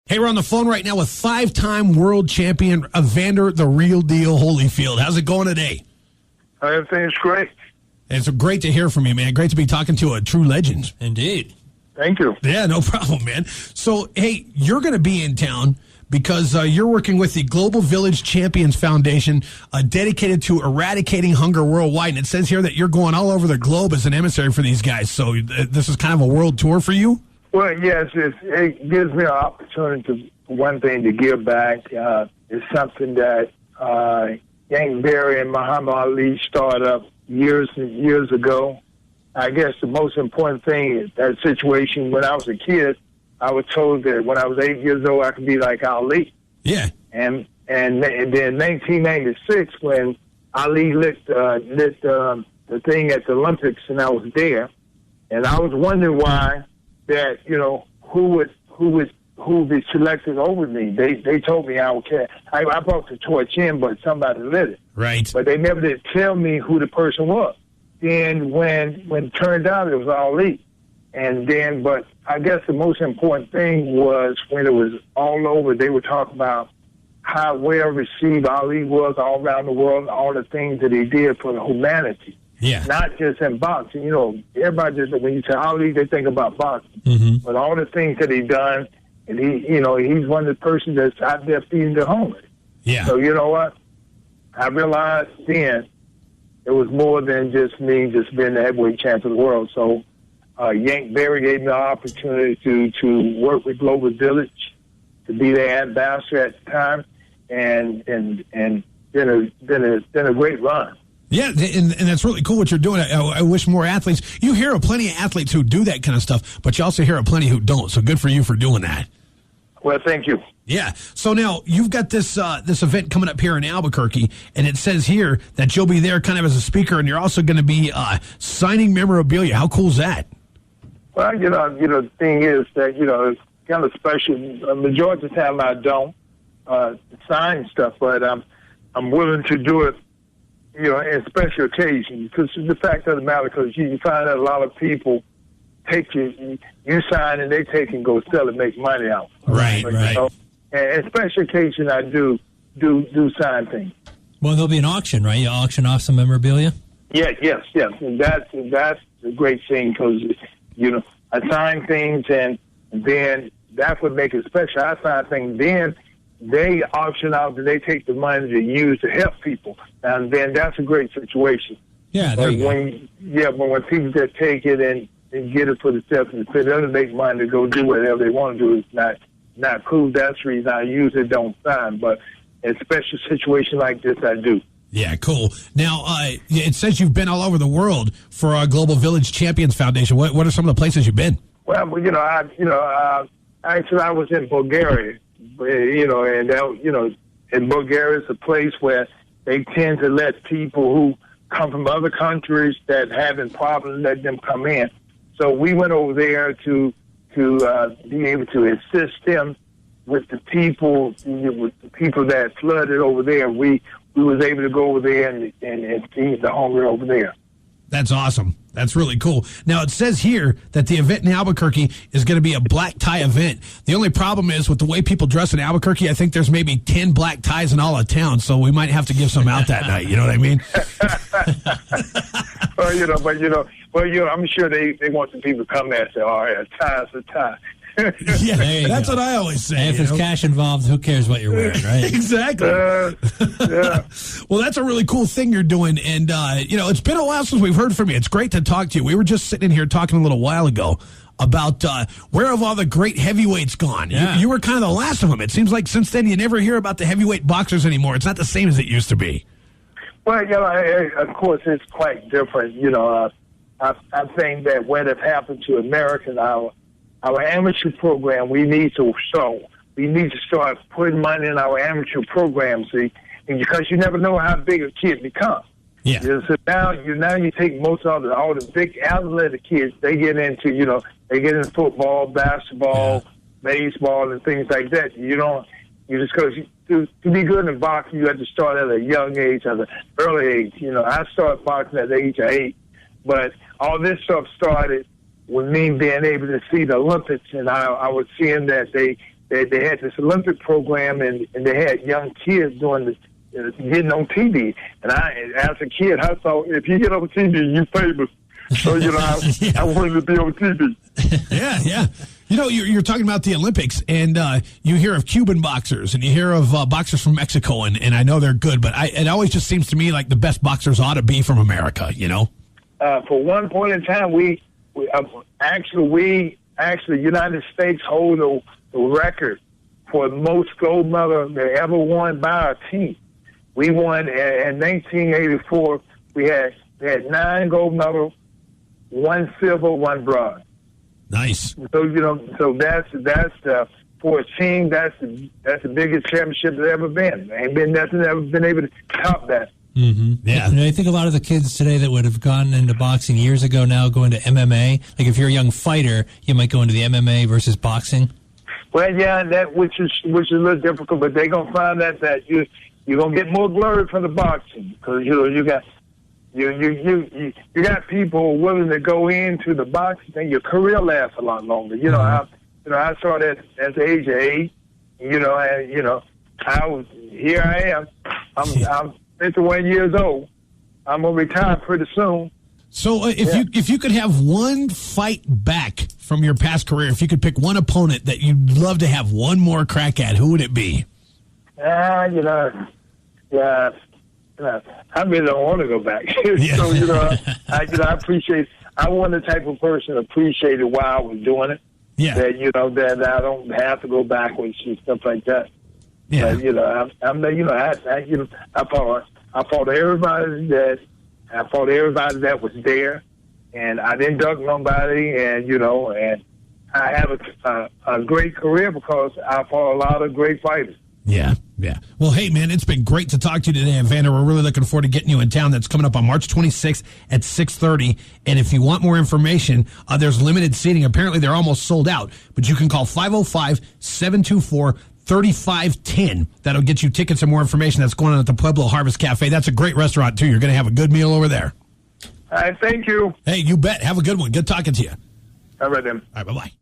Hey, we're on the phone right now with 5-time world champion Evander the Real Deal Holyfield. How's it going today? Everything's great. It's great to hear from you, man. Great to be talking to a true legend. Indeed. Thank you. Yeah, no problem, man. So, hey, you're going to be in town because you're working with the Global Village Champions Foundation, dedicated to eradicating hunger worldwide. And it says here that you're going all over the globe as an emissary for these guys. So this is kind of a world tour for you? Well, yes, it gives me an opportunity, one thing, to give back. It's something that Yank Berry and Muhammad Ali started up years and years ago. I guess the most important thing is that situation, when I was a kid, I was told that when I was 8 years old, I could be like Ali. Yeah. And then in 1996, when Ali lit the thing at the Olympics, and I was there, and I was wondering why that, who would be selected over me. They told me I would care. I brought the torch in, but somebody lit it. Right. But they never did tell me who the person was. Then when it turned out, it was Ali. And then, but I guess the most important thing was when it was all over, they were talking about how well received Ali was all around the world, all the things that he did for humanity. Yeah. Not just in boxing. Everybody just, when you say Ali, they think about boxing. Mm-hmm. But all the things that he done, and he's one of the persons that's out there feeding the homeless. Yeah. So you know what? I realized then it was more than just me just being the heavyweight champion of the world. So Yank Berry gave me the opportunity to work with Global Village, to be their ambassador at the time, and been a great run. Yeah, and that's really cool what you're doing. I wish more athletes. You hear of plenty of athletes who do that kind of stuff, but you also hear of plenty who don't. So good for you for doing that. Well, thank you. Yeah. So now you've got this event coming up here in Albuquerque, and it says here that you'll be there kind of as a speaker, and you're also going to be signing memorabilia. How cool is that? Well, the thing is that, it's kind of special. The majority of the time I don't sign stuff, but I'm willing to do it, in special occasions. Because the fact of the matter, because you find that a lot of people take you sign and they take and go sell and make money out. Right, right. And special occasion, I do sign things. Well, there'll be an auction, right? You auction off some memorabilia? Yes. And that's a great thing because, I sign things and then that's what makes it special. I sign things, then they auction out and they take the money to use to help people. And then that's a great situation. Yeah, there you go. But when people just take it and get it for themselves and for them to make money to go do whatever they want to do, it's not cool. That's the reason I usually don't sign. But in a special situation like this, I do. Yeah, cool. Now, it says you've been all over the world for our Global Village Champions Foundation. What are some of the places you've been? Well, actually, I was in Bulgaria, and Bulgaria is a place where they tend to let people who come from other countries that having problems, let them come in. So we went over there to be able to assist them with the people, that flooded over there. We was able to go over there and feed the hungry over there. That's awesome. That's really cool. Now, it says here that the event in Albuquerque is going to be a black tie event. The only problem is with the way people dress in Albuquerque, I think there's maybe 10 black ties in all of town, so we might have to give some out that night. You know what I mean? Well, I'm sure they want some people to come there and say, all right, a tie's a tie. Yeah, that's what I always say. If there's cash involved, who cares what you're wearing, right? Exactly. Yeah. Well, that's a really cool thing you're doing, and it's been a while since we've heard from you. It's great to talk to you. We were just sitting in here talking a little while ago about where have all the great heavyweights gone? Yeah. You were kind of the last of them. It seems like since then you never hear about the heavyweight boxers anymore. It's not the same as it used to be. Well, of course, it's quite different. I think that what has happened to Americans, our amateur program, we need to start putting money in our amateur program, see, because you never know how big a kid becomes. Yeah. So now you take most of all the big athletic kids, they get into football, basketball, baseball, and things like that. Because to be good in boxing, you have to start at a young age, at an early age. I started boxing at the age of 8, but all this stuff started with me being able to see the Olympics, and I was seeing that they they had this Olympic program, and they had young kids doing this, getting on TV. And as a kid, I thought, if you get on TV, you famous. So, I wanted to be on TV. Yeah. You're talking about the Olympics, and you hear of Cuban boxers, and you hear of boxers from Mexico, and I know they're good, but it always just seems to me like the best boxers ought to be from America, For one point in time, we United States hold the record for the most gold medals ever won by our team. We won in 1984. We had 9 gold medals, 1 silver, 1 bronze. Nice. So that's for a team. That's the biggest championship that's ever been. Ain't been nothing ever been able to top that. Mm-hmm. Yeah, I think a lot of the kids today that would have gone into boxing years ago now go into MMA. Like if you're a young fighter, you might go into the MMA versus boxing. Well, yeah, that which is a little difficult, but they're gonna find that you're gonna get more glory from the boxing because you got people willing to go into the boxing and your career lasts a lot longer. I started at the age of 8. Here I am. I'm 51 years old. I'm gonna retire pretty soon. So if you could have one fight back from your past career, if you could pick one opponent that you'd love to have one more crack at, who would it be? I really don't want to go back. So I appreciate. I want the type of person to appreciate it while I was doing it. Yeah. That I don't have to go backwards and stuff like that. Yeah. But, I fought everybody that was there, and I didn't duck nobody, and I have a great career because I fought a lot of great fighters. Yeah. Well, hey, man, it's been great to talk to you today, Evander. We're really looking forward to getting you in town. That's coming up on March 26th at 6:30. And if you want more information, there's limited seating. Apparently, they're almost sold out. But you can call 505-724-3510. That'll get you tickets and more information. That's going on at the Pueblo Harvest Cafe. That's a great restaurant, too. You're going to have a good meal over there. All right, thank you. Hey, you bet. Have a good one. Good talking to you. All right, then. All right, bye-bye.